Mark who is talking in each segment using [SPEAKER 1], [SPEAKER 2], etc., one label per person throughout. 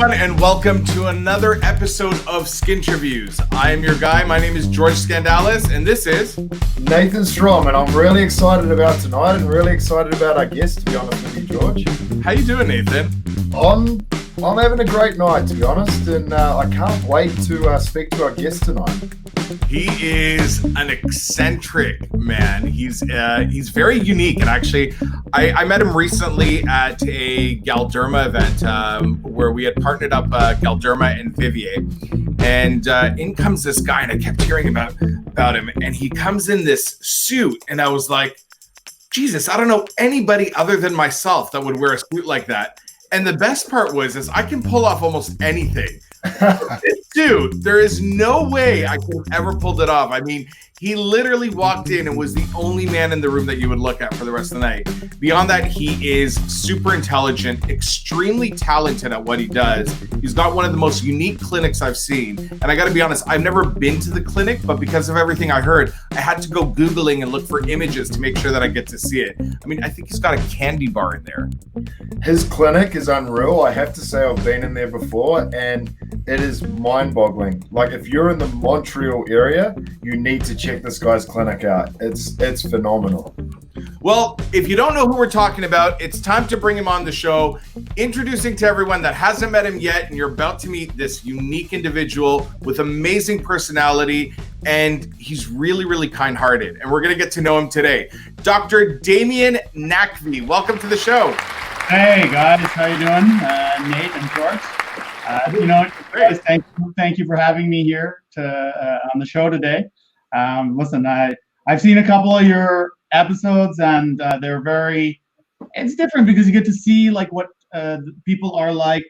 [SPEAKER 1] everyone, and welcome to another episode of Skinterviews. I am your guy. My name is George Skandalis, and this is
[SPEAKER 2] Nathan Strom, and I'm really excited about tonight and really excited about our guest, to be honest with you, George.
[SPEAKER 1] How you doing, Nathan?
[SPEAKER 2] I'm having a great night, to be honest, and I can't wait to speak to our guest tonight.
[SPEAKER 1] He is an eccentric man. He's very unique, and actually, I met him recently at a Galderma event where we had partnered up Galderma and Vivier, and in comes this guy, and I kept hearing about him, and he comes in this suit, and I was like, Jesus, I don't know anybody other than myself that would wear a suit like that. And the best part is I can pull off almost anything. Dude, there is no way I could have ever pulled it off. I mean, he literally walked in and was the only man in the room that you would look at for the rest of the night. Beyond that, he is super intelligent, extremely talented at what he does. He's got one of the most unique clinics I've seen. And I got to be honest, I've never been to the clinic, but because of everything I heard, I had to go Googling and look for images to make sure that I get to see it. I mean, I think he's got a candy bar in there.
[SPEAKER 2] His clinic is unreal. I have to say I've been in there before, and it is mind-boggling. Like, if you're in the Montreal area, you need to check this guy's clinic out. It's phenomenal.
[SPEAKER 1] Well, if you don't know who we're talking about, it's time to bring him on the show. Introducing to everyone that hasn't met him yet, and you're about to meet this unique individual with amazing personality, and he's really, really kind-hearted. And we're going to get to know him today. Dr. Damian Naqvi, welcome to the show.
[SPEAKER 3] Hey guys, how you doing? Nate and George. Guys, thank you for having me here on the show today. Listen, I've seen a couple of your episodes, and it's different because you get to see like what people are like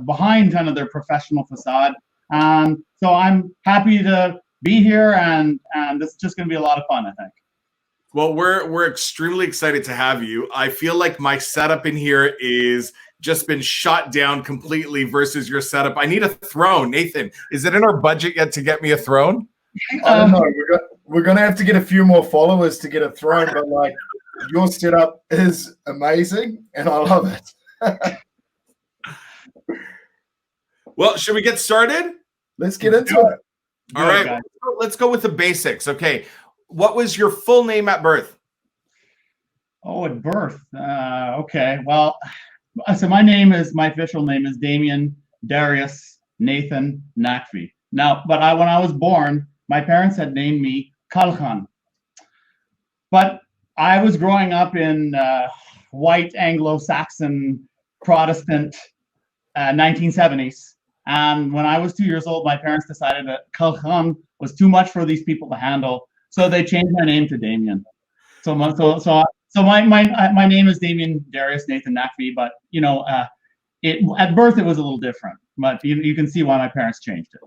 [SPEAKER 3] behind kind of their professional facade. So I'm happy to be here, and this is just going to be a lot of fun, I think.
[SPEAKER 1] Well, we're extremely excited to have you. I feel like my setup in here is just been shot down completely versus your setup. I need a throne. Nathan, is it in our budget yet to get me a throne?
[SPEAKER 2] I don't know. We're going to have to get a few more followers to get a throne, but like, your setup is amazing, and I love it.
[SPEAKER 1] Well, should we get started?
[SPEAKER 2] Let's get into it.
[SPEAKER 1] All right, let's go with the basics. Okay. What was your full name at birth?
[SPEAKER 3] Oh, at birth. Okay. Well, so my official name is Damian Darius Nathan Naqvi. Now, but when I was born, my parents had named me Kalkhan. But I was growing up in white Anglo-Saxon Protestant 1970s. And when I was 2 years old, my parents decided that Kalkhan was too much for these people to handle. So they changed my name to Damian. So my name is Damian Darius Nathan Naqvi, but at birth it was a little different. But you can see why my parents changed it.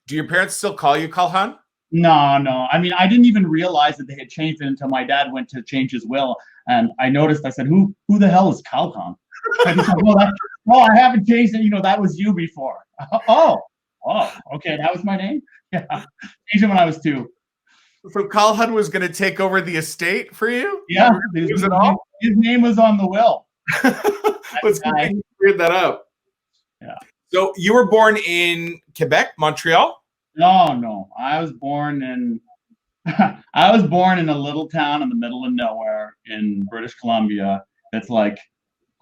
[SPEAKER 1] Do your parents still call you Kalhan?
[SPEAKER 3] No. I mean, I didn't even realize that they had changed it until my dad went to change his will, and I noticed. I said, "Who the hell is Kalhan?" And he said, "Well, I haven't changed it. That was you before." Oh, okay, that was my name. Yeah, changed it when I was 2.
[SPEAKER 1] So Kalhan was going to take over the estate for you?
[SPEAKER 3] Yeah, his name was on the will.
[SPEAKER 1] Let's clear that up.
[SPEAKER 3] Yeah.
[SPEAKER 1] So you were born in Quebec, Montreal?
[SPEAKER 3] No. I was born in a little town in the middle of nowhere in British Columbia. It's like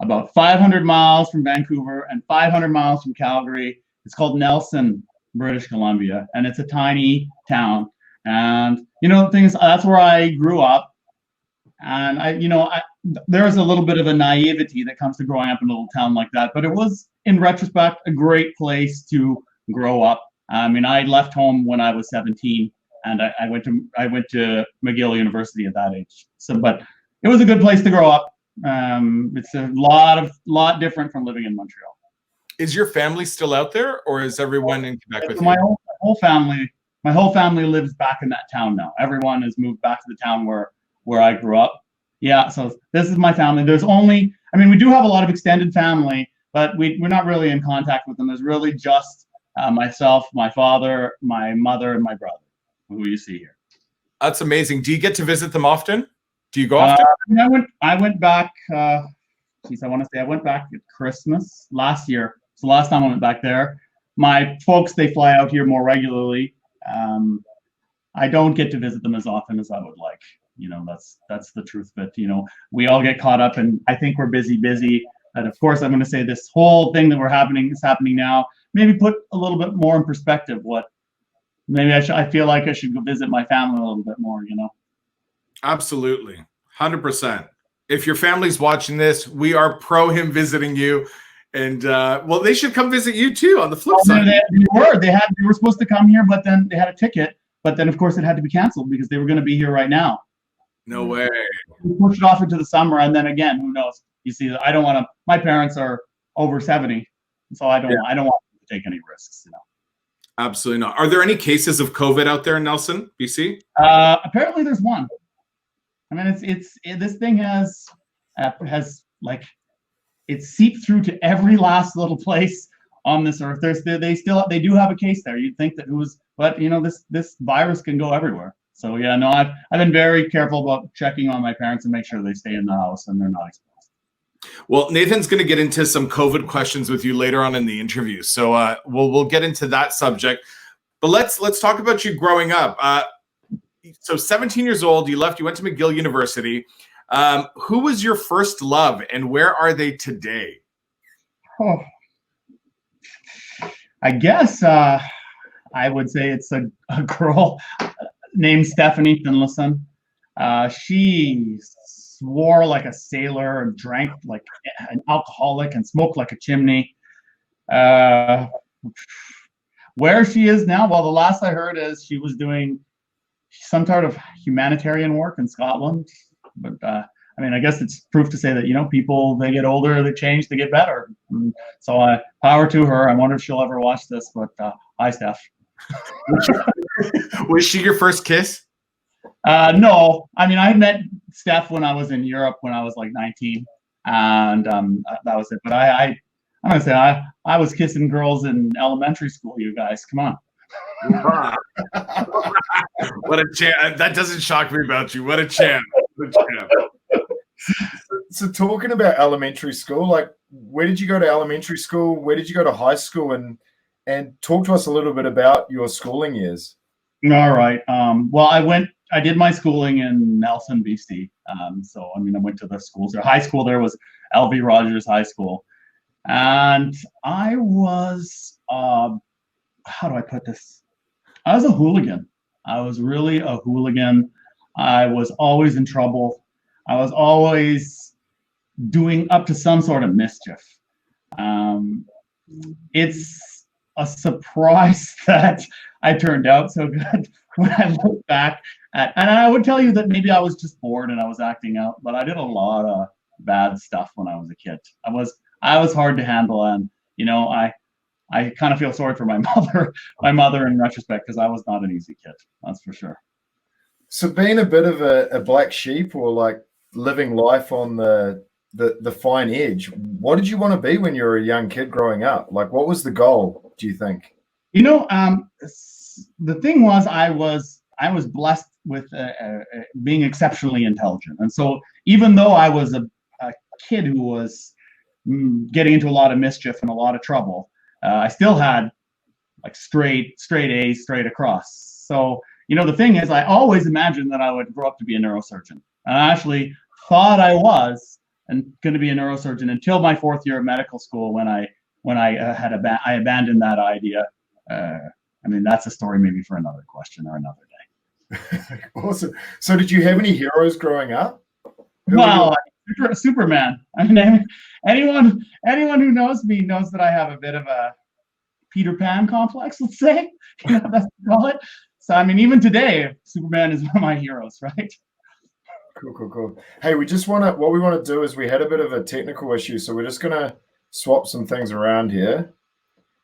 [SPEAKER 3] about 500 miles from Vancouver and 500 miles from Calgary. It's called Nelson, British Columbia, and it's a tiny town. And the thing is, that's where I grew up, and there's a little bit of a naivety that comes to growing up in a little town like that. But it was, in retrospect, a great place to grow up. I mean, I left home when I was 17, and I went to McGill University at that age. But it was a good place to grow up. It's a lot different from living in Montreal.
[SPEAKER 1] Is your family still out there, or is everyone in Quebec with you?
[SPEAKER 3] My whole family lives back in that town now. Everyone has moved back to the town where I grew up. Yeah, so this is my family. We do have a lot of extended family, but we're not really in contact with them. There's really just myself, my father, my mother, and my brother, who you see here.
[SPEAKER 1] That's amazing. Do you get to visit them often? Do you go often?
[SPEAKER 3] I went back. I want to say I went back at Christmas last year. So last time I went back there, my folks, they fly out here more regularly. I don't get to visit them as often as I would like. That's the truth of it. We all get caught up, and I think we're busy. And of course, I'm going to say this whole thing that is happening now. Maybe put a little bit more in perspective. I feel like I should go visit my family a little bit more.
[SPEAKER 1] Absolutely, 100%. If your family's watching this, we are pro him visiting you, and they should come visit you too. On the flip side,
[SPEAKER 3] they were supposed to come here, but then they had a ticket. But then, of course, it had to be canceled because they were going to be here right now.
[SPEAKER 1] No way.
[SPEAKER 3] We pushed it off into the summer, and then again, who knows? You see, I don't want to. My parents are over 70, so I don't want to take any risks.
[SPEAKER 1] Absolutely not. Are there any cases of COVID out there in Nelson, BC?
[SPEAKER 3] Apparently, there's one. I mean, this thing has like it seeped through to every last little place on this earth. They do have a case there. You'd think that but this virus can go everywhere. So yeah, no, I've been very careful about checking on my parents and make sure they stay in the house and they're not exposed.
[SPEAKER 1] Well, Nathan's going to get into some COVID questions with you later on in the interview, so we'll get into that subject. But let's talk about you growing up. So 17 years old, you went to McGill University. Who was your first love, and where are they today?
[SPEAKER 3] Oh, I guess I would say it's a girl named Stephanie Finlayson. She swore like a sailor and drank like an alcoholic and smoked like a chimney. Where she is now, well, the last I heard is she was doing some sort of humanitarian work in Scotland. But I guess it's proof to say that, people, they get older, they change, they get better. And so power to her. I wonder if she'll ever watch this, but hi, Steph.
[SPEAKER 1] Was she your first kiss?
[SPEAKER 3] No. I had met Steph when I was in Europe when I was like 19, and that was it. But I'm going to say I was kissing girls in elementary school, you guys. Come on.
[SPEAKER 1] What a champ. That doesn't shock me about you. What a champ.
[SPEAKER 2] So talking about elementary school, like where did you go to elementary school? Where did you go to high school? And talk to us a little bit about your schooling years.
[SPEAKER 3] All right. Well, I did my schooling in Nelson, BC. I went to the schools there. High school there was LV Rogers High School. And I was, how do I put this? I was a hooligan. I was really a hooligan. I was always in trouble. I was always doing up to some sort of mischief. It's a surprise that I turned out so good when I look back and I would tell you that maybe I was just bored and I was acting out, but I did a lot of bad stuff when I was a kid. I was hard to handle, and I kind of feel sorry for my mother in retrospect, because I was not an easy kid, that's for sure.
[SPEAKER 2] So being a bit of a black sheep, or like living life on the fine edge, what did you want to be when you were a young kid growing up? Like, what was the goal, do you think?
[SPEAKER 3] The thing was, I was blessed with being exceptionally intelligent. And so even though I was a kid who was getting into a lot of mischief and a lot of trouble, I still had like straight A's straight across. So, the thing is, I always imagined that I would grow up to be a neurosurgeon. And I actually thought I was going to be a neurosurgeon until my fourth year of medical school, when I abandoned that idea. That's a story maybe for another question or another day.
[SPEAKER 2] Awesome. So did you have any heroes growing up?
[SPEAKER 3] Well, Superman. Anyone who knows me knows that I have a bit of a Peter Pan complex, let's say. That's what we call it. So, even today, Superman is one of my heroes, right?
[SPEAKER 2] Cool. Hey, what we want to do is, we had a bit of a technical issue, so we're just going to swap some things around here.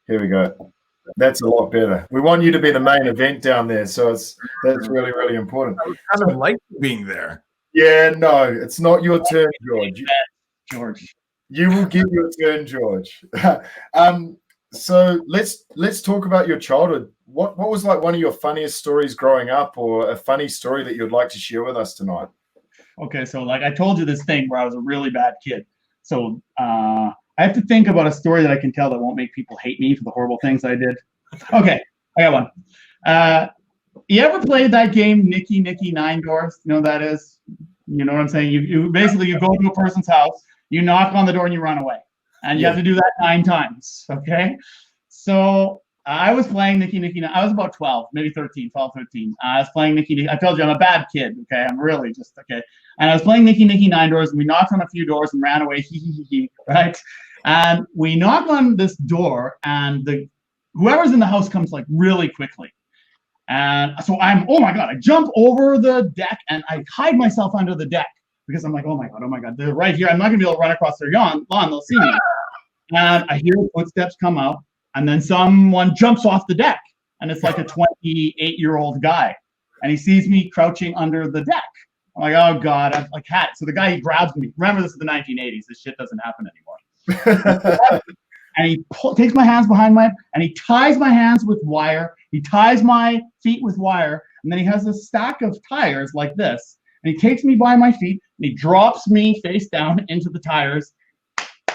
[SPEAKER 2] Here we go. That's a lot better. We want you to be the main event down there, so that's really, really important.
[SPEAKER 1] I kind of like being there.
[SPEAKER 2] Yeah, no, it's not your turn,
[SPEAKER 3] George.
[SPEAKER 2] You will get your turn, George. So let's talk about your childhood. What was like one of your funniest stories growing up, or a funny story that you'd like to share with us tonight?
[SPEAKER 3] Okay, so like I told you this thing where I was a really bad kid. So I have to think about a story that I can tell that won't make people hate me for the horrible things I did. Okay, I got one. You ever played that game, Nicky Nine Doors? You know what that is? You know what I'm saying? You basically you go to a person's house, you knock on the door, and you run away, and you have to do that 9 times. Okay, so I was playing Nicky. I was about 12, maybe 13, 12, 13. I was playing Nicky. I told you I'm a bad kid. Okay, I'm really just okay. And I was playing Nicky Nine Doors, and we knocked on a few doors and ran away. Right? And we knock on this door, and whoever's in the house comes like really quickly. And so oh my God, I jump over the deck and I hide myself under the deck because I'm like, oh my God, they're right here. I'm not gonna be able to run across their lawn, they'll see me. And I hear footsteps come out, and then someone jumps off the deck, and it's like a 28-year-old guy. And he sees me crouching under the deck. I'm like, oh God, I'm like hat. So the guy, he grabs me. Remember, this is the 1980s. This shit doesn't happen anymore. And he takes my hands behind and he ties my hands with wire. He ties my feet with wire. And then he has a stack of tires like this. And he takes me by my feet and he drops me face down into the tires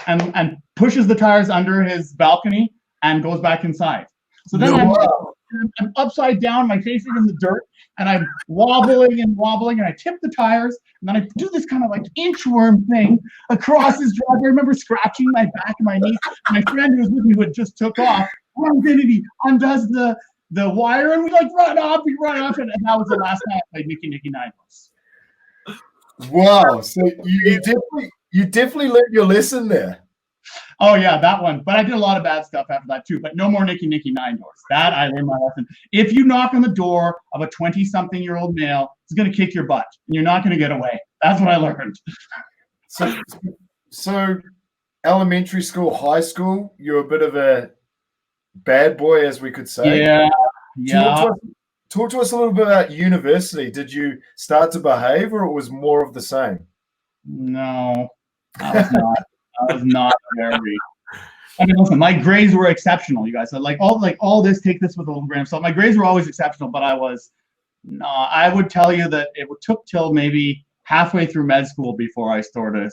[SPEAKER 3] and pushes the tires under his balcony and goes back inside. So then I'm upside down, my face is in the dirt, and I'm wobbling, and I tip the tires, and then I do this kind of like inchworm thing across his driveway. I remember scratching my back and my knees. My friend who was with me who had just took off, undoes the wire, and we run off, and that was the last time I played Nicky Nine Doors.
[SPEAKER 2] Wow, so you definitely learned your lesson there.
[SPEAKER 3] Oh yeah, that one. But I did a lot of bad stuff after that too. But no more Nicky Nine Doors. That I learned my lesson. If you knock on the door of a 20-something-year-old male, he's going to kick your butt, and you're not going to get away. That's what I learned.
[SPEAKER 2] So elementary school, high school, you're a bit of a bad boy, as we could say.
[SPEAKER 3] Yeah.
[SPEAKER 2] Talk to us a little bit about university. Did you start to behave, or it was more of the same?
[SPEAKER 3] No, I was not. I was not very. I mean, listen, my grades were exceptional, you guys. So all this, take this with a little grain of salt. My grades were always exceptional, but I would tell you that it took till maybe halfway through med school before I started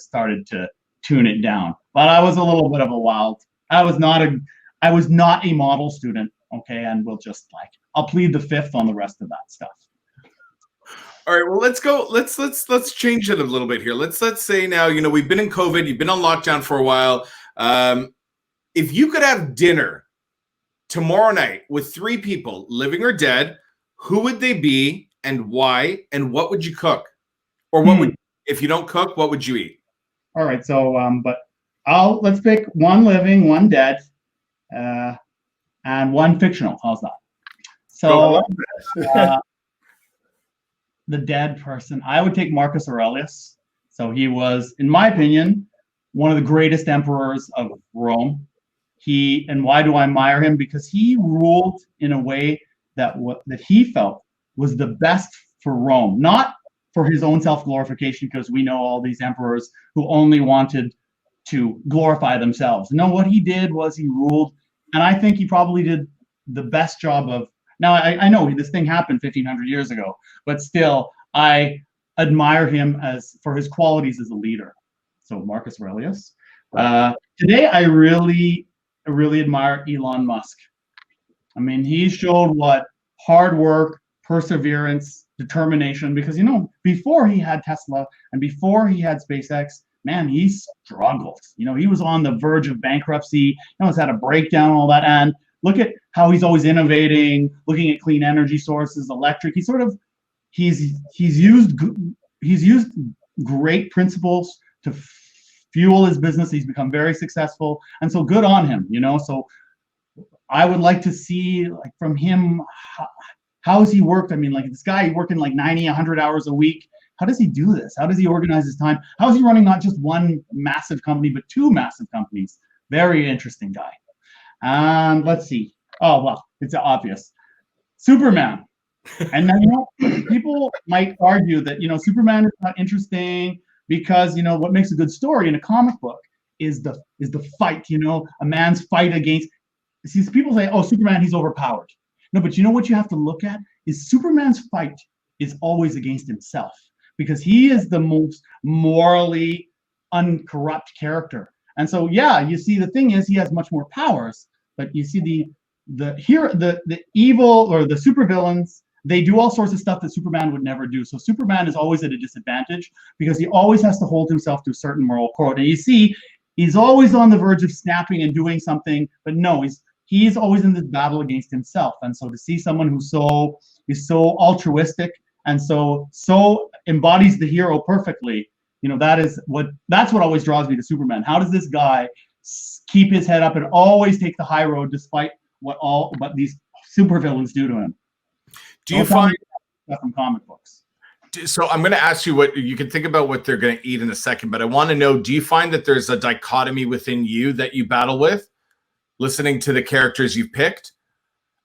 [SPEAKER 3] to tune it down. But I was a little bit of a wild. I was not a model student. Okay, and I'll plead the fifth on the rest of that stuff.
[SPEAKER 1] All right, well, let's go. Let's change it a little bit here. Let's say now, we've been in COVID, you've been on lockdown for a while. If you could have dinner tomorrow night with 3 people, living or dead, who would they be and why? And what would you cook? Or if you don't cook, what would you eat?
[SPEAKER 3] All right, so let's pick 1 living, 1 dead, and 1 fictional. How's that? So. The dead person, I would take Marcus Aurelius. So he was, in my opinion, one of the greatest emperors of Rome. And why do I admire him? Because he ruled in a way that he felt was the best for Rome, not for his own self-glorification, because we know all these emperors who only wanted to glorify themselves. No, what he did was he ruled, and I think he probably did the best job of. Now, I know this thing happened 1,500 years ago, but still, I admire him for his qualities as a leader. So Marcus Aurelius. Today, I really admire Elon Musk. I mean, he showed what hard work, perseverance, determination, because, before he had Tesla and before he had SpaceX, man, he struggled. He was on the verge of bankruptcy, he's had a breakdown, all that, and look at how he's always innovating, looking at clean energy sources, electric. He's used great principles to fuel his business. He's become very successful, and so good on him. So I would like to see from him how has he worked. I mean, this guy working 90, 100 hours a week. How does he do this? How does he organize his time? How is he running not just 1 massive company but 2 massive companies? Very interesting guy. And let's see. Oh, well, it's obvious. Superman. And then, people might argue that, Superman is not interesting because, what makes a good story in a comic book is the fight, a man's fight against. See, people say, oh, Superman, he's overpowered. No, but what you have to look at is Superman's fight is always against himself because he is the most morally uncorrupt character. And so, yeah, you see, the thing is, he has much more powers, but you see the evil or the supervillains, they do all sorts of stuff that Superman would never do. So Superman is always at a disadvantage because he always has to hold himself to a certain moral code. And you see, he's always on the verge of snapping and doing something, but no, he's always in this battle against himself. And so to see someone who's is so altruistic and so embodies the hero perfectly, that's what always draws me to Superman. How does this guy keep his head up and always take the high road despite what these supervillains do to him?
[SPEAKER 1] Do you find
[SPEAKER 3] stuff from comic books?
[SPEAKER 1] So I'm going to ask you what you can think about what they're going to eat in a second, but I want to know, do you find that there's a dichotomy within you that you battle with listening to the characters you've picked?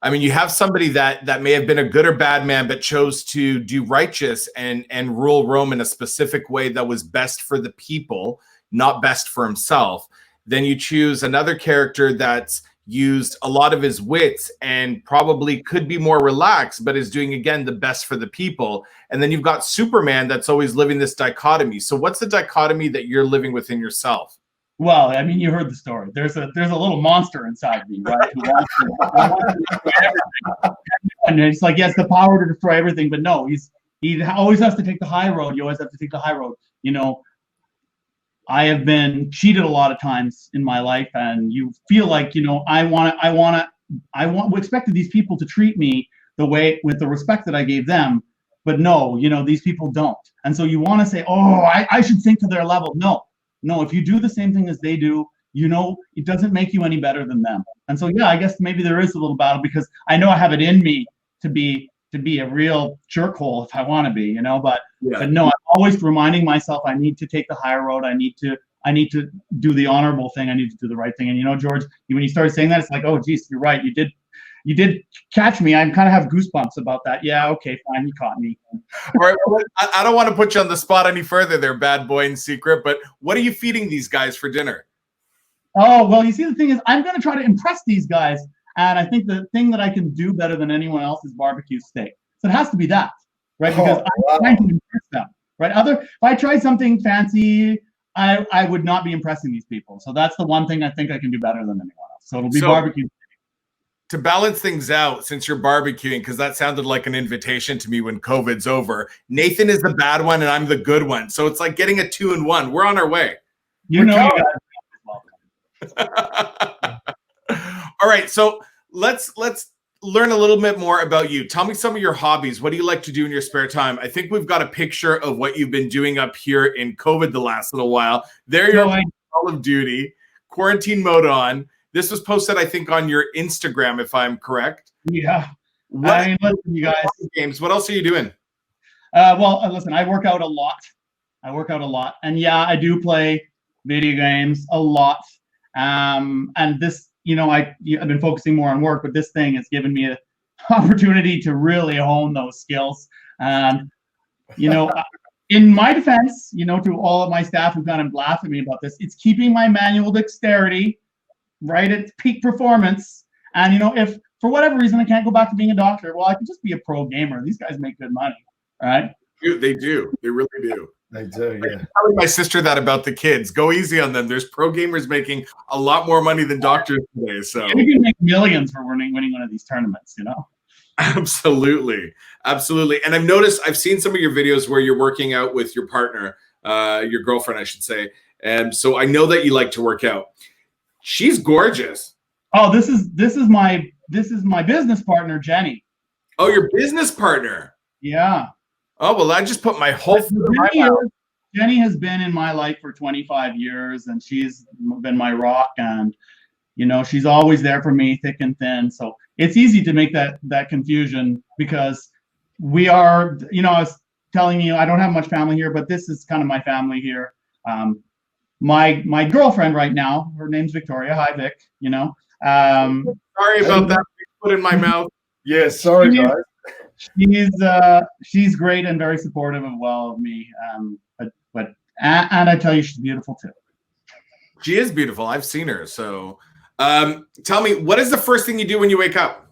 [SPEAKER 1] I mean, you have somebody that may have been a good or bad man, but chose to do righteous and rule Rome in a specific way that was best for the people, not best for himself. Then you choose another character that's used a lot of his wits and probably could be more relaxed, but is doing, again, the best for the people. And then you've got Superman that's always living this dichotomy. So what's the dichotomy that you're living within yourself?
[SPEAKER 3] Well, I mean, you heard the story. There's a little monster inside me, right? Who wants to destroy everything. And it's like he has the power to destroy everything, but no, he always has to take the high road. You always have to take the high road. I have been cheated a lot of times in my life, and you feel like, we expected these people to treat me with the respect that I gave them, but no, these people don't. And so you want to say, oh, I should sink to their level. No, if you do the same thing as they do, it doesn't make you any better than them. And so, yeah, I guess maybe there is a little battle because I know I have it in me to be a real jerkhole if I want to be, but no, I'm always reminding myself I need to take the higher road. I need to do the honorable thing. I need to do the right thing. And George, when you started saying that, it's like, oh, geez, you're right. You did catch me. I kind of have goosebumps about that. Yeah, okay, fine, you caught me.
[SPEAKER 1] All right, well, I don't want to put you on the spot any further there, bad boy in secret, but what are you feeding these guys for dinner?
[SPEAKER 3] Oh, well, you see, the thing is, I'm going to try to impress these guys. And I think the thing that I can do better than anyone else is barbecue steak. So it has to be that, right? Because I'm trying to impress them, right? If I tried something fancy, I would not be impressing these people. So that's the one thing I think I can do better than anyone else. So it'll be barbecue steak.
[SPEAKER 1] To balance things out, since you're barbecuing, because that sounded like an invitation to me when COVID's over, Nathan is the bad one and I'm the good one. So it's like getting a 2-in-1. We're on our way.
[SPEAKER 3] You guys.
[SPEAKER 1] All right, so let's learn a little bit more about you. Tell me some of your hobbies. What do you like to do in your spare time? I think we've got a picture of what you've been doing up here in COVID the last little while. There you're on Call of Duty, quarantine mode on. This was posted, I think, on your Instagram, if I'm correct.
[SPEAKER 3] Yeah. Listen, you guys.
[SPEAKER 1] Games. What else are you doing?
[SPEAKER 3] Listen, I work out a lot. And yeah, I do play video games a lot. And this, I've been focusing more on work, but this thing has given me an opportunity to really hone those skills. And, in my defense, to all of my staff who kind of laugh at me about this, it's keeping my manual dexterity right at peak performance. And if for whatever reason I can't go back to being a doctor, well, I can just be a pro gamer. These guys make good money, right?
[SPEAKER 1] They do. They really do.
[SPEAKER 2] They do, yeah.
[SPEAKER 1] I'm telling my sister that about the kids. Go easy on them. There's pro gamers making a lot more money than doctors today. So
[SPEAKER 3] you can make millions for winning one of these tournaments,
[SPEAKER 1] Absolutely. And I've seen some of your videos where you're working out with your partner, your girlfriend, I should say. And so I know that you like to work out. She's gorgeous.
[SPEAKER 3] Oh, this is my business partner, Jenny.
[SPEAKER 1] Oh, your business partner.
[SPEAKER 3] Yeah.
[SPEAKER 1] Oh, well, I just put my whole
[SPEAKER 3] Jenny has been in my life for 25 years, and she's been my rock, and she's always there for me, thick and thin. So it's easy to make that confusion because we are, I was telling you, I don't have much family here, but this is kind of my family here. My girlfriend right now, her name's Victoria. Hi, Vic.
[SPEAKER 1] Sorry about that. Put in my mouth.
[SPEAKER 2] Yeah, sorry, guys.
[SPEAKER 3] She's great and very supportive of me. But I tell you, she's beautiful too.
[SPEAKER 1] She is beautiful. I've seen her. So, tell me, what is the first thing you do when you wake up?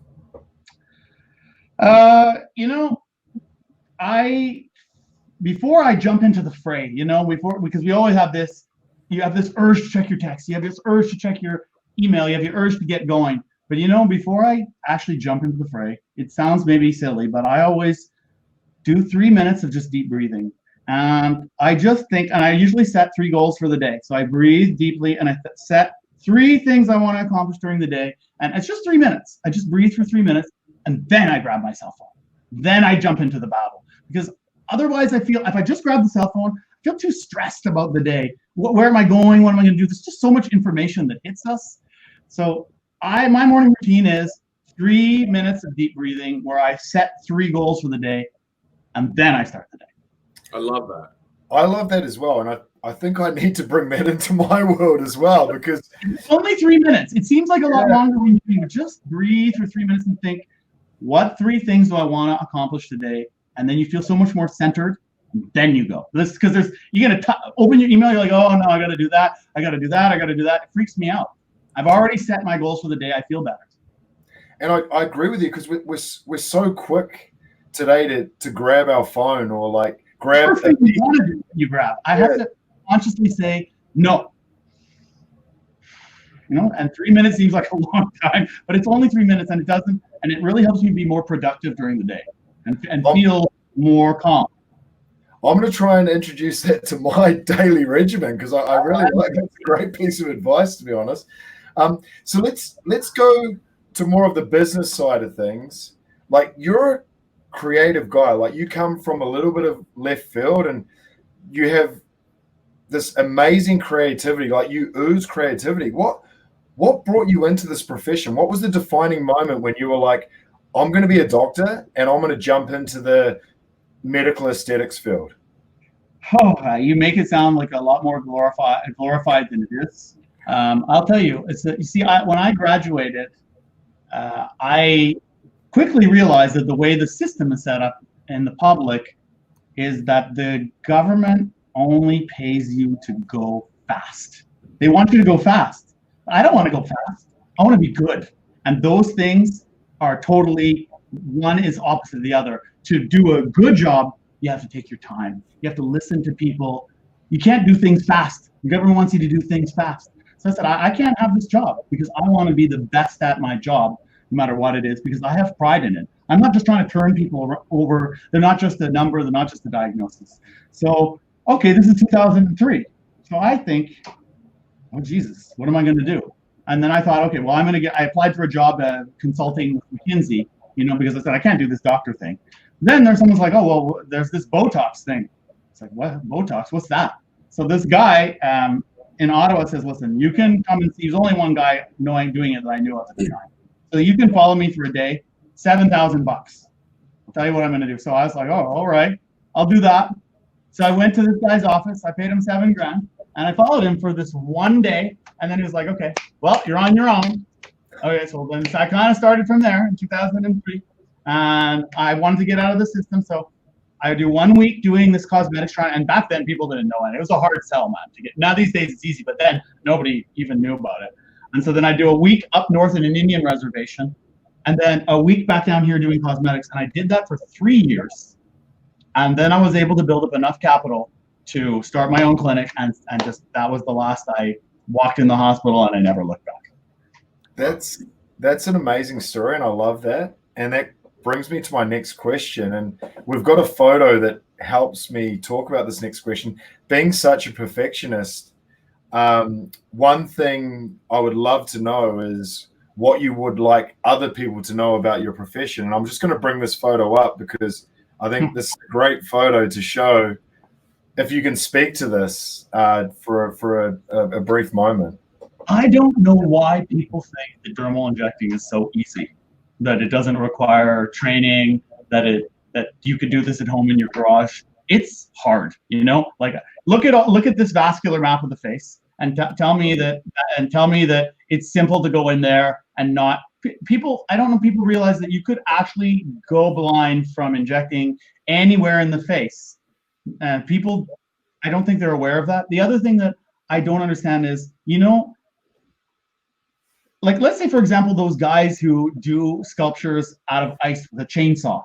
[SPEAKER 3] Before I jump into the fray, because we always have this you have this urge to check your text, you have this urge to check your email, you have your urge to get going. But before I actually jump into the fray, it sounds maybe silly, but I always do 3 minutes of just deep breathing. And I just think, and I usually set 3 goals for the day. So I breathe deeply and I set 3 things I want to accomplish during the day. And it's just 3 minutes. I just breathe for 3 minutes and then I grab my cell phone. Then I jump into the battle. Because otherwise I feel, if I just grab the cell phone, I feel too stressed about the day. Where am I going? What am I going to do? There's just so much information that hits us. So my morning routine is 3 minutes of deep breathing where I set 3 goals for the day and then I start the day.
[SPEAKER 1] I love that.
[SPEAKER 2] I love that as well. And I think I need to bring that into my world as well, because
[SPEAKER 3] it's only 3 minutes. It seems like a lot longer when you just breathe for 3 minutes and think, what 3 things do I want to accomplish today? And then you feel so much more centered. And then you go. This because you're gonna open your email. You're like, oh no, I got to do that. I got to do that. I got to do that. It freaks me out. I've already set my goals for the day. I feel better.
[SPEAKER 2] And I agree with you, because we're so quick today to grab our phone or like grab.
[SPEAKER 3] You grab. I have to consciously say no. And 3 minutes seems like a long time, but it's only 3 minutes, and it doesn't. And it really helps me be more productive during the day and feel more calm.
[SPEAKER 2] I'm going to try and introduce that to my daily regimen, because I really like that's a great piece of advice, to be honest. So let's go to more of the business side of things. Like, you're a creative guy. Like, you come from a little bit of left field and you have this amazing creativity. Like, you ooze creativity. What brought you into this profession? What was the defining moment when you were like, I'm going to be a doctor and I'm going to jump into the medical aesthetics field?
[SPEAKER 3] Oh, you make it sound like a lot more glorified than it is. I'll tell you, when I graduated, I quickly realized that the way the system is set up in the public is that the government only pays you to go fast. They want you to go fast. I don't want to go fast. I want to be good. And those things are totally, one is opposite of the other. To do a good job, you have to take your time. You have to listen to people. You can't do things fast. The government wants you to do things fast. So I said, I can't have this job because I want to be the best at my job, no matter what it is, because I have pride in it. I'm not just trying to turn people over. They're not just a number. They're not just a diagnosis. So, okay, this is 2003. So I think, oh, Jesus, what am I going to do? And then I thought, okay, well, I applied for a job consulting with McKinsey, because I said, I can't do this doctor thing. Then someone's like, oh, well, there's this Botox thing. It's like, what? Botox? What's that? So this guy in Ottawa says, listen, you can come and see. There's only one guy doing it that I knew of at the time. So you can follow me for a day, $7,000. I'll tell you what I'm going to do. So I was like, oh, all right, I'll do that. So I went to this guy's office. I paid him $7,000, and I followed him for this one day. And then he was like, okay, well, you're on your own. Okay, so then I kind of started from there in 2003. And I wanted to get out of the system, so I would do 1 week doing this cosmetics trial. And back then, people didn't know it. It was a hard sell, man, to get. Now these days it's easy, but then nobody even knew about it. And so then I do a week up north in an Indian reservation, and then a week back down here doing cosmetics. And I did that for 3 years, and then I was able to build up enough capital to start my own clinic. And just that was the last. I walked in the hospital, and I never looked back.
[SPEAKER 2] That's an amazing story, and I love that. And that brings me to my next question, and we've got a photo that helps me talk about this next question. Being such a perfectionist, one thing I would love to know is what you would like other people to know about your profession. And I'm just going to bring this photo up because I think this is a great photo to show. If you can speak to this for a brief moment.
[SPEAKER 3] I don't know why people think that dermal injecting is so easy, that it doesn't require training, that you could do this at home in your garage. It's hard, Like, look at this vascular map of the face, and tell me that it's simple to go in there and not people. I don't know. People realize that you could actually go blind from injecting anywhere in the face. People, I don't think they're aware of that. The other thing that I don't understand is, like, let's say, for example, those guys who do sculptures out of ice with a chainsaw.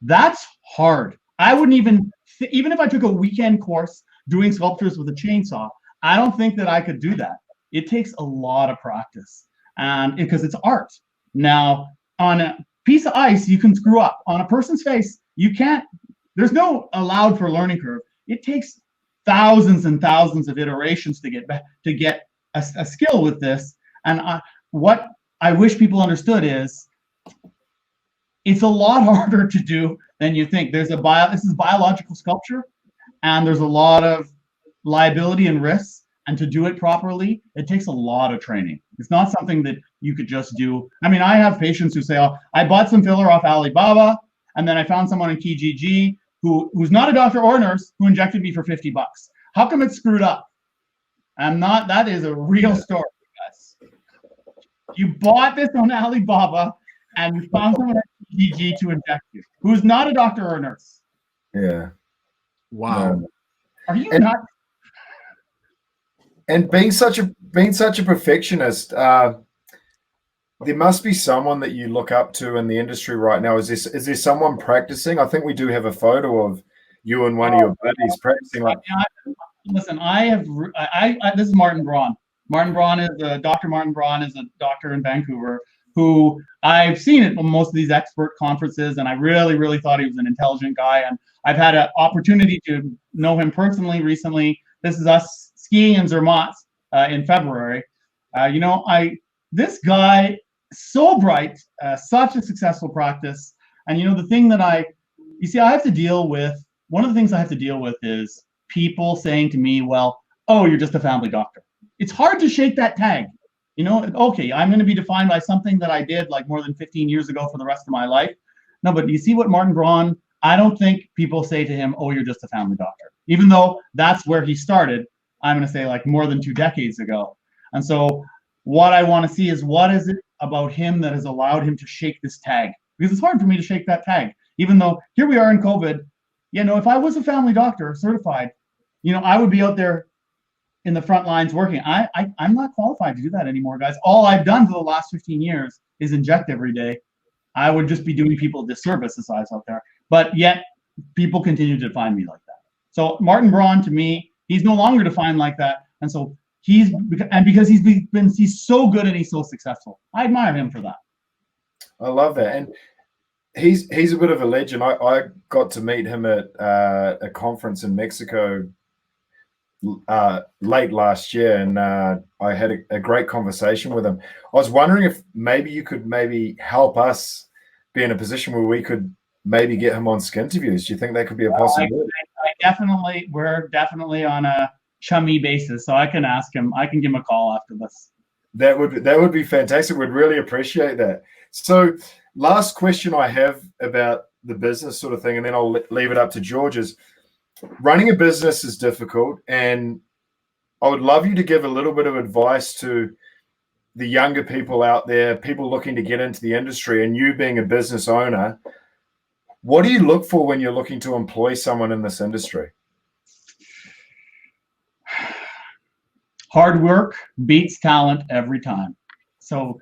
[SPEAKER 3] That's hard. I wouldn't even if I took a weekend course doing sculptures with a chainsaw, I don't think that I could do that. It takes a lot of practice, and because it's art. Now, on a piece of ice, you can screw up. On a person's face, you can't. There's no allowed for learning curve. It takes thousands and thousands of iterations to get a skill with this. And what I wish people understood is it's a lot harder to do than you think. This is biological sculpture, and there's a lot of liability and risks. And to do it properly, it takes a lot of training. It's not something that you could just do. I mean, I have patients who say, "Oh, I bought some filler off Alibaba, and then I found someone in Kijiji who's not a doctor or nurse who injected me for $50. How come it's screwed up?" That is a real story, guys. You bought this on Alibaba and you found someone at Kijiji to inject you who's not a doctor or a nurse.
[SPEAKER 2] Yeah.
[SPEAKER 1] Wow.
[SPEAKER 3] Are you not?
[SPEAKER 2] And being such a perfectionist, there must be someone that you look up to in the industry right now. Is there someone practicing? I think we do have a photo of you and one of your buddies practicing. Like,
[SPEAKER 3] listen, this is Martin Braun. Dr. Martin Braun is a doctor in Vancouver who I've seen at most of these expert conferences, and I really, really thought he was an intelligent guy. And I've had an opportunity to know him personally recently. This is us skiing in Zermatt in February. This guy, so bright, such a successful practice. And the thing that I have to deal with, one of the things I have to deal with is people saying to me, well, oh, you're just a family doctor. It's hard to shake that tag. Okay, I'm going to be defined by something that I did like more than 15 years ago for the rest of my life. No, but you see what Martin Braun, I don't think people say to him, oh, you're just a family doctor. Even though that's where he started, I'm going to say like more than 2 decades ago. And so what I want to see is what is it about him that has allowed him to shake this tag? Because it's hard for me to shake that tag, even though here we are in COVID. If I was a family doctor certified, I would be out there in the front lines working. I'm not qualified to do that anymore, guys. All I've done for the last 15 years is inject every day. I would just be doing people a disservice as I was out there. But yet people continue to define me like that. So Martin Braun, to me, he's no longer defined like that. And so because he's so good and he's so successful. I admire him for that.
[SPEAKER 2] I love that. And he's a bit of a legend. I got to meet him at a conference in Mexico late last year, and I had a great conversation with him. I was wondering if maybe you could help us be in a position where we could maybe get him on Skinterviews. Do you think that could be a possibility?
[SPEAKER 3] We're definitely on a chummy basis, so I can ask him. I can give him a call after this.
[SPEAKER 2] That would be fantastic. We'd really appreciate that. So, last question I have about the business sort of thing, and then I'll leave it up to George, is running a business is difficult, and I would love you to give a little bit of advice to the younger people out there, people looking to get into the industry, and you being a business owner. What do you look for when you're looking to employ someone in this industry?
[SPEAKER 3] Hard work beats talent every time. So,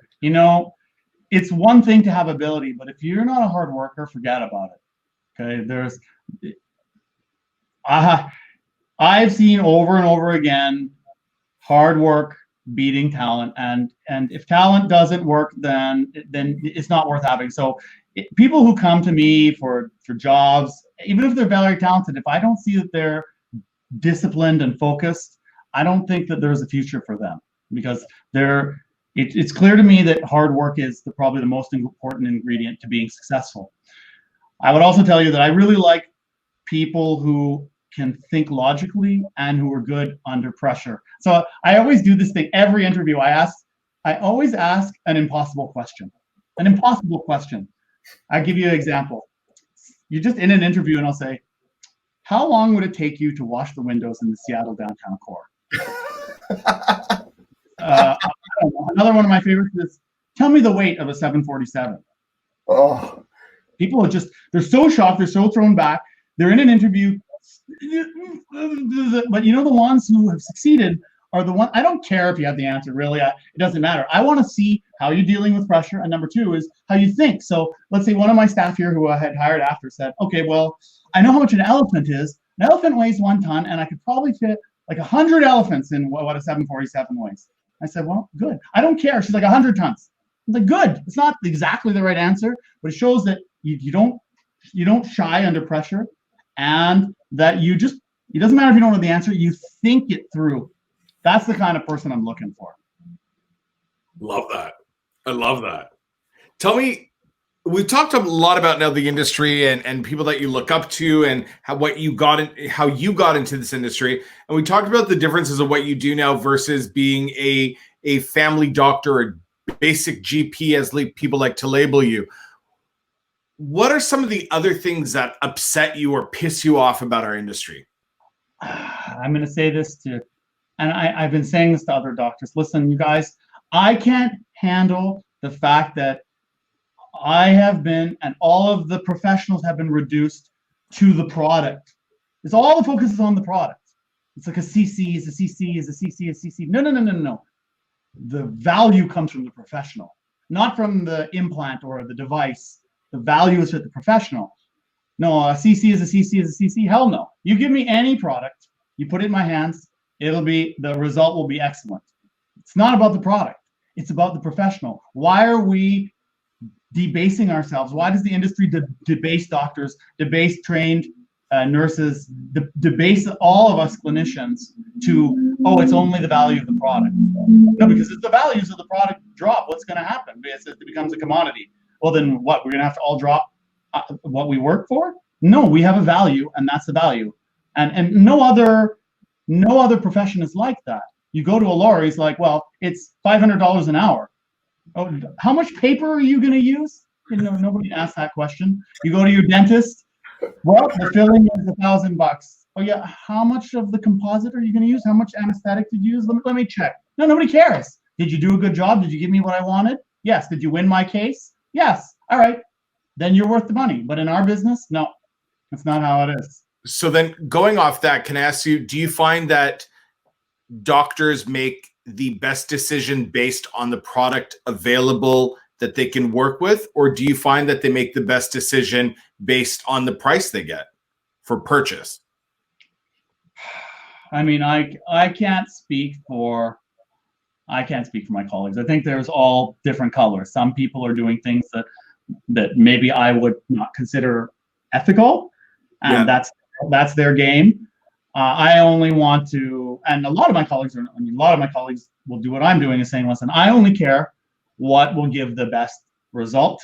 [SPEAKER 3] it's one thing to have ability, but if you're not a hard worker, forget about it. Okay, I've seen over and over again hard work beating talent, and if talent doesn't work, then it's not worth having. So people who come to me for jobs, even if they're very talented, if I don't see that they're disciplined and focused, I don't think that there's a future for them, because it's clear to me that hard work is probably the most important ingredient to being successful. I would also tell you that I really like people who can think logically and who are good under pressure. So I always do this thing. Every interview I always ask an impossible question. An impossible question. I'll give you an example. You're just in an interview and I'll say, how long would it take you to wash the windows in the Seattle downtown core? Another one of my favorites is, tell me the weight of a 747.
[SPEAKER 2] Oh,
[SPEAKER 3] people they're so shocked, they're so thrown back. They're in an interview, but the ones who have succeeded are the one. I don't care if you have the answer, really. It doesn't matter. I want to see how you're dealing with pressure, and number two is how you think. So let's say one of my staff here who I had hired after said, okay, well, I know how much an elephant is. An elephant weighs 1 ton, and I could probably fit like 100 elephants in what a 747 weighs. I said, well, good. I don't care. She's like 100 tons. I'm like, good. It's not exactly the right answer, but it shows that you don't shy under pressure, and that it doesn't matter if you don't know the answer, you think it through. That's the kind of person I'm looking for.
[SPEAKER 1] Love that. I love that. Tell me, we've talked a lot about now the industry and people that you look up to and how you got into this industry. And we talked about the differences of what you do now versus being a family doctor or basic GP, as people like to label you. What are some of the other things that upset you or piss you off about our industry?
[SPEAKER 3] I'm going to say this and I've been saying this to other doctors. Listen, you guys, I can't handle the fact that I have been, and all of the professionals have been reduced to the product. It's all the focus is on the product. It's like a CC is a CC is a CC is a CC. No. The value comes from the professional, not from the implant or the device. The value is with the professional. No, a CC is a CC is a CC. Hell no. You give me any product, you put it in my hands, the result will be excellent. It's not about the product. It's about the professional. Why are we debasing ourselves? Why does the industry debase doctors, debase trained nurses, debase all of us clinicians to, it's only the value of the product? No, because if the values of the product drop, what's going to happen? Because it becomes a commodity. Well, then what? We're going to have to all drop what we work for? No, we have a value, and that's the value. And no other profession is like that. You go to a lawyer, he's like, well, it's $500 an hour. Oh, how much paper are you going to use? Nobody asked that question. You go to your dentist. Well, the filling is $1,000. Oh yeah, how much of the composite are you going to use? How much anesthetic did you use? Let me check. No, nobody cares. Did you do a good job? Did you give me what I wanted? Yes. Did you win my case? Yes. All right. Then you're worth the money. But in our business, no, that's not how it is.
[SPEAKER 1] So then, going off that, can I ask you, do you find that doctors make the best decision based on the product available that they can work with, or do you find that they make the best decision based on the price they get for purchase?
[SPEAKER 3] I mean, I can't speak for my colleagues. I think there's all different colors. Some people are doing things that maybe I would not consider ethical, and that's their game. I only want to, and a lot of my colleagues will do what I'm doing, is saying, listen, I only care what will give the best result,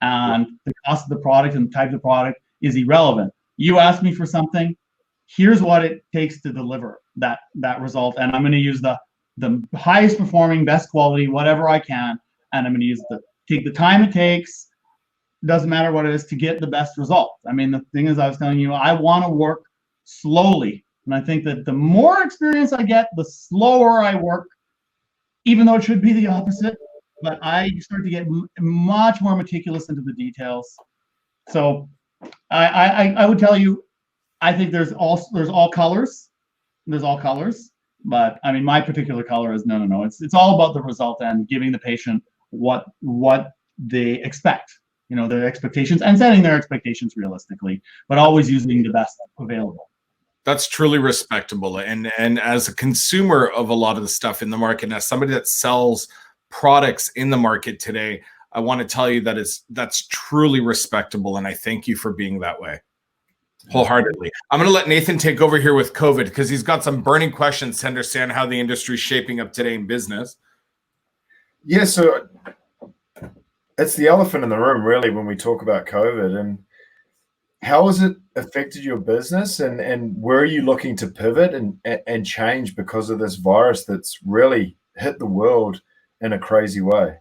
[SPEAKER 3] and the cost of the product and the type of the product is irrelevant. You ask me for something, here's what it takes to deliver that result, and I'm going to use the highest performing, best quality, whatever I can, and I'm going to take the time it takes. Doesn't matter what it is to get the best result. I mean, the thing is, I was telling you, I want to work slowly. And I think that the more experience I get, the slower I work, even though it should be the opposite. But I start to get much more meticulous into the details. So I would tell you, I think there's all colors. There's all colors. But I mean, my particular color is no. It's all about the result and giving the patient what they expect. Their expectations, and setting their expectations realistically, but always using the best available.
[SPEAKER 1] That's truly respectable. And as a consumer of a lot of the stuff in the market, and as somebody that sells products in the market today, I want to tell you that that's truly respectable. And I thank you for being that way. Wholeheartedly. I'm going to let Nathan take over here with COVID, because he's got some burning questions to understand how the industry is shaping up today in business.
[SPEAKER 2] Yeah, so it's the elephant in the room, really, when we talk about COVID. And how has it affected your business, and where are you looking to pivot and change because of this virus that's really hit the world in a crazy way?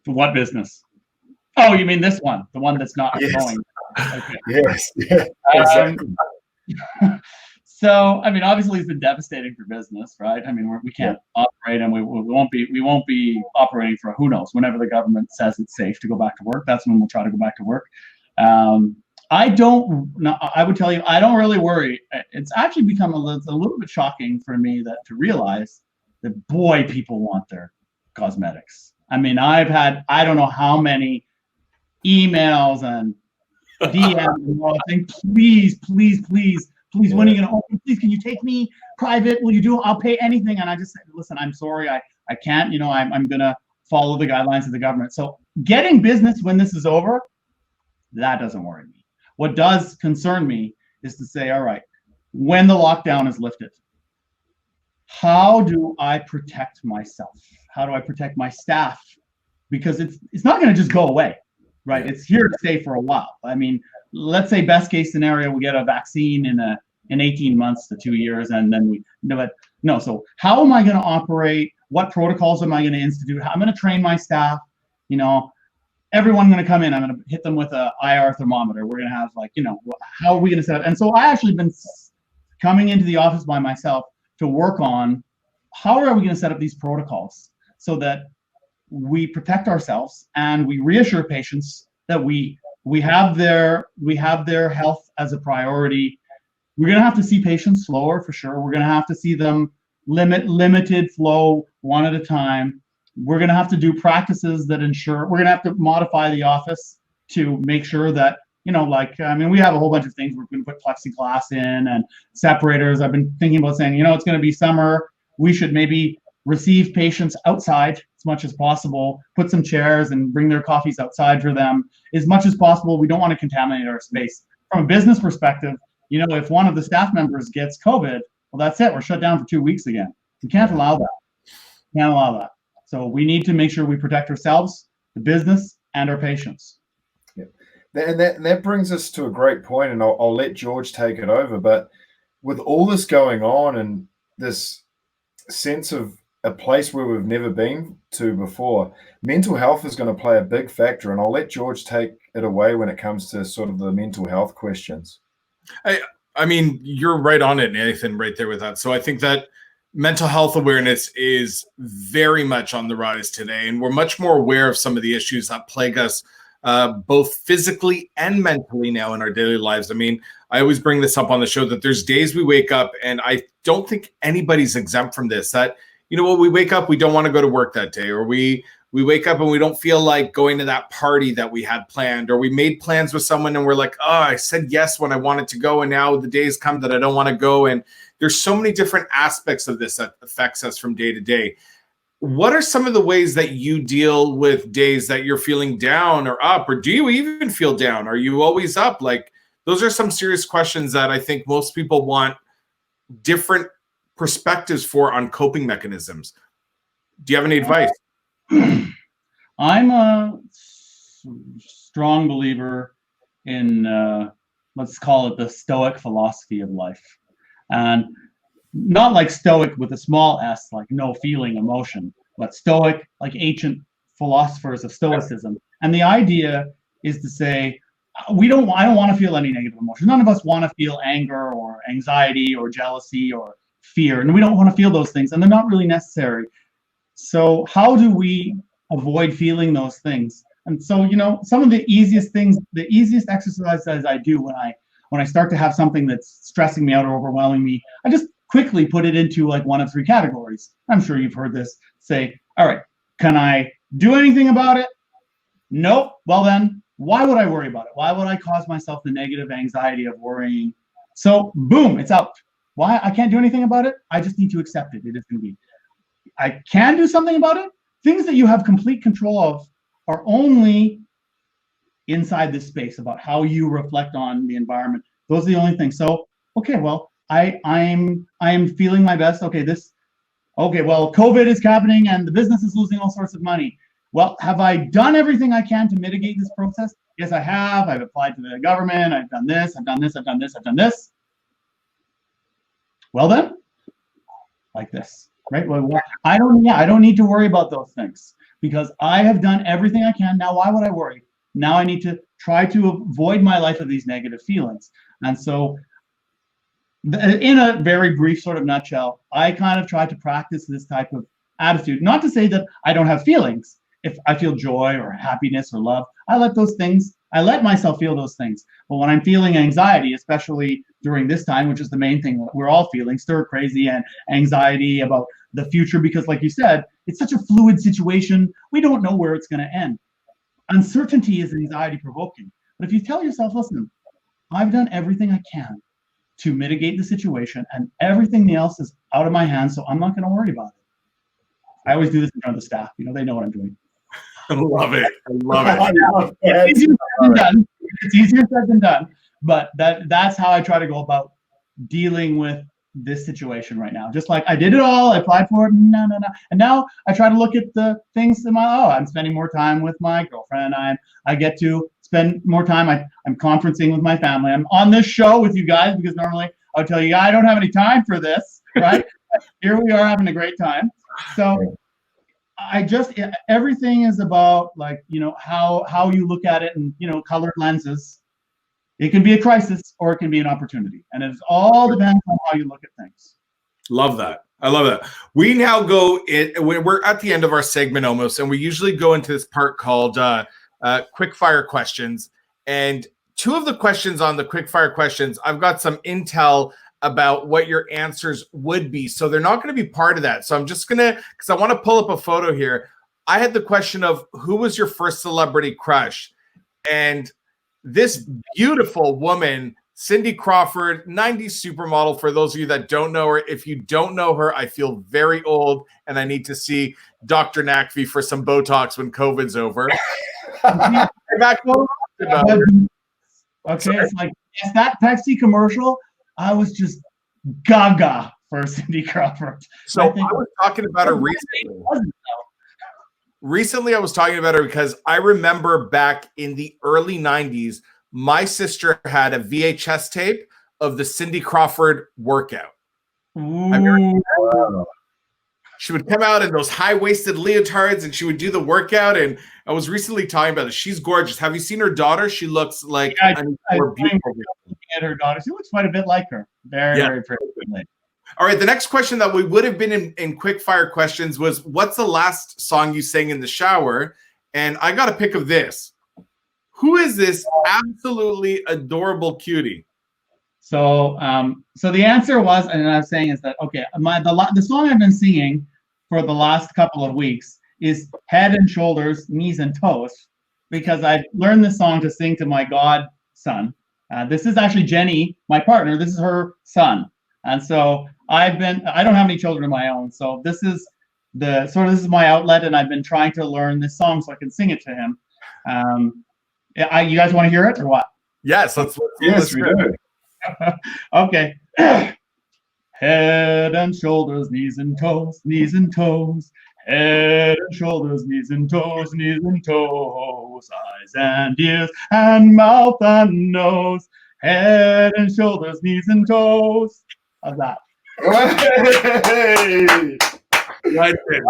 [SPEAKER 3] For what business? Oh, you mean this one, the one that's not growing? Okay.
[SPEAKER 2] Yes. Yeah, exactly.
[SPEAKER 3] So, I mean, obviously, it's been devastating for business, right? I mean, we can't operate, and we won't be operating for who knows. Whenever the government says it's safe to go back to work, that's when we'll try to go back to work. I would tell you, I don't really worry. It's actually become a little bit shocking for me to realize that, boy, people want their cosmetics. I mean, I've had, I don't know how many emails and DMs and all, saying, please Please, when are you going to open? Please, can you take me private? Will you do? I'll pay anything. And I just said, listen, I'm sorry, I can't. I'm going to follow the guidelines of the government. So getting business when this is over, that doesn't worry me. What does concern me is to say, all right, when the lockdown is lifted, how do I protect myself? How do I protect my staff? Because it's not going to just go away, right? It's here to stay for a while. I mean, let's say best case scenario, we get a vaccine in 18 months to 2 years, and then no. So how am I going to operate? What protocols am I going to institute? How I'm going to train my staff. Everyone going to come in. I'm going to hit them with a IR thermometer. We're going to have how are we going to set up? And so I actually been coming into the office by myself to work on how are we going to set up these protocols so that we protect ourselves and we reassure patients that we have their health as a priority. We're going to have to see patients slower for sure. We're going to have to see them limited flow one at a time. We're going to have to do practices that ensure we're going to have to modify the office to make sure that we have a whole bunch of things. We're going to put plexiglass in and separators. I've been thinking about saying, it's going to be summer. We should maybe receive patients outside as much as possible, put some chairs and bring their coffees outside for them as much as possible. We don't want to contaminate our space. From a business perspective, if one of the staff members gets COVID, well, that's it. We're shut down for 2 weeks again. We can't allow that. So we need to make sure we protect ourselves, the business, and our patients.
[SPEAKER 2] And that brings us to a great point, and I'll let George take it over. But with all this going on and this sense of a place where we've never been to before, mental health is going to play a big factor. And I'll let George take it away when it comes to sort of the mental health questions.
[SPEAKER 1] I mean, you're right on it, Nathan, right there with that. So I think that mental health awareness is very much on the rise today, and we're much more aware of some of the issues that plague us both physically and mentally now in our daily lives. I mean, I always bring this up on the show that there's days we wake up, and I don't think anybody's exempt from this, that, we wake up, we don't want to go to work that day, or we wake up and we don't feel like going to that party that we had planned, or we made plans with someone and we're like, oh, I said yes when I wanted to go, and now the days come that I don't want to go. And there's so many different aspects of this that affects us from day to day. What are some of the ways that you deal with days that you're feeling down or up, or do you even feel down? Are you always up? Like, those are some serious questions that I think most people want different perspectives for on coping mechanisms. Do you have any advice?
[SPEAKER 3] I'm a strong believer in, let's call it the Stoic philosophy of life. And not like Stoic with a small s, like no feeling, emotion, but Stoic, like ancient philosophers of Stoicism. And the idea is to say, I don't want to feel any negative emotion. None of us want to feel anger or anxiety or jealousy or fear. And we don't want to feel those things, and they're not really necessary. So how do we avoid feeling those things? And so, some of the easiest exercises I do when I start to have something that's stressing me out or overwhelming me, I just quickly put it into like one of three categories. I'm sure you've heard this. Say, all right, can I do anything about it? Nope. Well then, why would I worry about it? Why would I cause myself the negative anxiety of worrying? So boom, it's out. Why? I can't do anything about it. I just need to accept it. It is going to be. I can do something about it. Things that you have complete control of are only inside this space about how you reflect on the environment. Those are the only things. So, okay, well, I'm feeling my best. Okay, well, COVID is happening and the business is losing all sorts of money. Well, have I done everything I can to mitigate this process? Yes, I have. I've applied to the government. I've done this. I've done this. I've done this. I've done this. Well then, like this, right? Well, I don't need to worry about those things because I have done everything I can. Now, why would I worry? Now I need to try to avoid my life of these negative feelings. And so in a very brief sort of nutshell, I kind of try to practice this type of attitude. Not to say that I don't have feelings. If I feel joy or happiness or love, I let myself feel those things. But when I'm feeling anxiety, especially during this time, which is the main thing that we're all feeling, stir crazy and anxiety about the future, because like you said, it's such a fluid situation. We don't know where it's going to end. Uncertainty is anxiety provoking. But if you tell yourself, listen, I've done everything I can to mitigate the situation, and everything else is out of my hands, so I'm not going to worry about it. I always do this in front of the staff. They know what I'm doing.
[SPEAKER 1] I love it. I love it.
[SPEAKER 3] It's easier said than done. It's easier said than done. But that's how I try to go about dealing with this situation right now. Just like I did it all, I applied for it, no. And now I try to look at the things in I'm spending more time with my girlfriend. I get to spend more time. I'm conferencing with my family. I'm on this show with you guys because normally I'll tell you, I don't have any time for this, right? Here we are having a great time. So everything is about how you look at it and, colored lenses. It can be a crisis or it can be an opportunity. And it all depends on how you look at things.
[SPEAKER 1] Love that. I love that. We now we're at the end of our segment almost, and we usually go into this part called Quickfire Questions. And two of the questions on the Quickfire Questions, I've got some intel about what your answers would be. So they're not going to be part of that. So I'm just going to, because I want to pull up a photo here. I had the question of who was your first celebrity crush? And this beautiful woman, Cindy Crawford, 90s supermodel, for those of you that don't know her. If you don't know her, I feel very old and I need to see Dr. Naqvi for some Botox when COVID's over. Okay,
[SPEAKER 3] it's like, yes, that Pepsi commercial, I was just gaga for Cindy Crawford.
[SPEAKER 1] So I was talking about her recently. Recently, I was talking about her because I remember back in the early 90s, my sister had a VHS tape of the Cindy Crawford workout. She would come out in those high-waisted leotards and she would do the workout. And I was recently talking about it. She's gorgeous. Have you seen her daughter? She looks like more beautiful.
[SPEAKER 3] At her daughter, she looks quite a bit like her. Very pretty.
[SPEAKER 1] All right, the next question that we would have been in Quickfire Questions was, what's the last song you sang in the shower? And I got a pic of this. Who is this absolutely adorable cutie?
[SPEAKER 3] So the answer was, and I was saying is that, okay, the song I've been singing for the last couple of weeks is Head and Shoulders, Knees and Toes, because I learned this song to sing to my godson. This is actually Jenny, my partner. This is her son. And so I don't have any children of my own. So this is this is my outlet, and I've been trying to learn this song so I can sing it to him. You guys want to hear it or what?
[SPEAKER 1] Yes, let's we do.
[SPEAKER 3] Okay. Head and shoulders, knees and toes, knees and toes. Head and shoulders, knees and toes, knees and toes. Eyes and ears and mouth and nose. Head and shoulders, knees and toes. How's that?
[SPEAKER 1] Hey. Okay,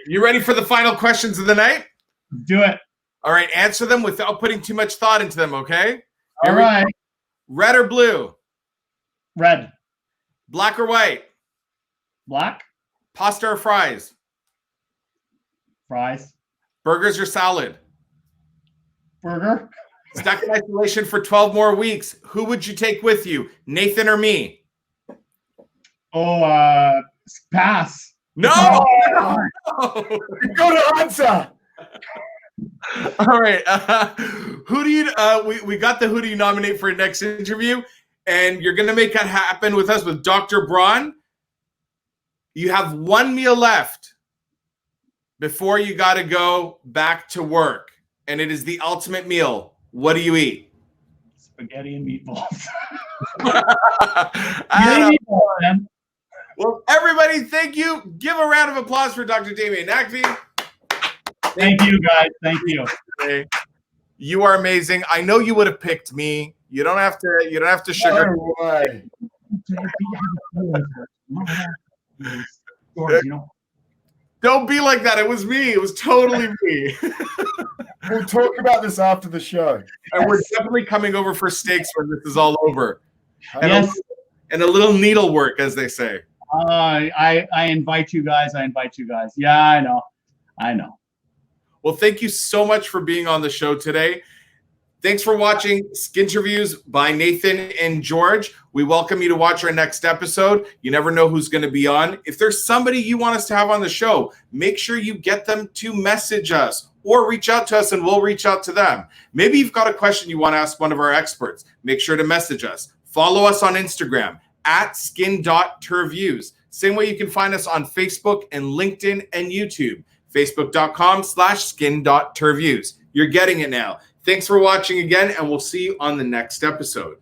[SPEAKER 1] you ready for the final questions of the night?
[SPEAKER 3] Do it.
[SPEAKER 1] All right, answer them without putting too much thought into them, okay?
[SPEAKER 3] All right.
[SPEAKER 1] Red or blue?
[SPEAKER 3] Red.
[SPEAKER 1] Black or white?
[SPEAKER 3] Black.
[SPEAKER 1] Pasta or fries?
[SPEAKER 3] Fries.
[SPEAKER 1] Burgers or salad?
[SPEAKER 3] Burger.
[SPEAKER 1] Stuck in isolation for 12 more weeks. Who would you take with you, Nathan or me?
[SPEAKER 3] Oh, pass.
[SPEAKER 1] No.
[SPEAKER 2] Go to answer.
[SPEAKER 1] All right. Who do you? We got the who do you nominate for next interview, and you're gonna make that happen with us with Dr. Braun. You have one meal left before you got to go back to work, and it is the ultimate meal. What do you eat?
[SPEAKER 3] Spaghetti and meatballs.
[SPEAKER 1] Well, everybody, thank you. Give a round of applause for Dr. Damian Naqvi.
[SPEAKER 3] Thank you, guys. Thank you.
[SPEAKER 1] You are amazing. I know you would have picked me. You don't have to sugar. Don't be like that. It was me. It was totally me.
[SPEAKER 2] We'll talk about this after the show.
[SPEAKER 1] And we're definitely coming over for steaks when this is all over.
[SPEAKER 3] Yes.
[SPEAKER 1] And a little needlework, as they say.
[SPEAKER 3] I invite you guys. Yeah, I know.
[SPEAKER 1] Well, thank you so much for being on the show today. Thanks for watching Skinterviews by Nathan and George. We welcome you to watch our next episode. You never know who's going to be on. If there's somebody you want us to have on the show, make sure you get them to message us or reach out to us and we'll reach out to them. Maybe you've got a question you want to ask one of our experts. Make sure to message us. Follow us on Instagram at skin.terviews. Same way you can find us on Facebook and LinkedIn and YouTube. Facebook.com/skin.terviews. You're getting it now. Thanks for watching again, and we'll see you on the next episode.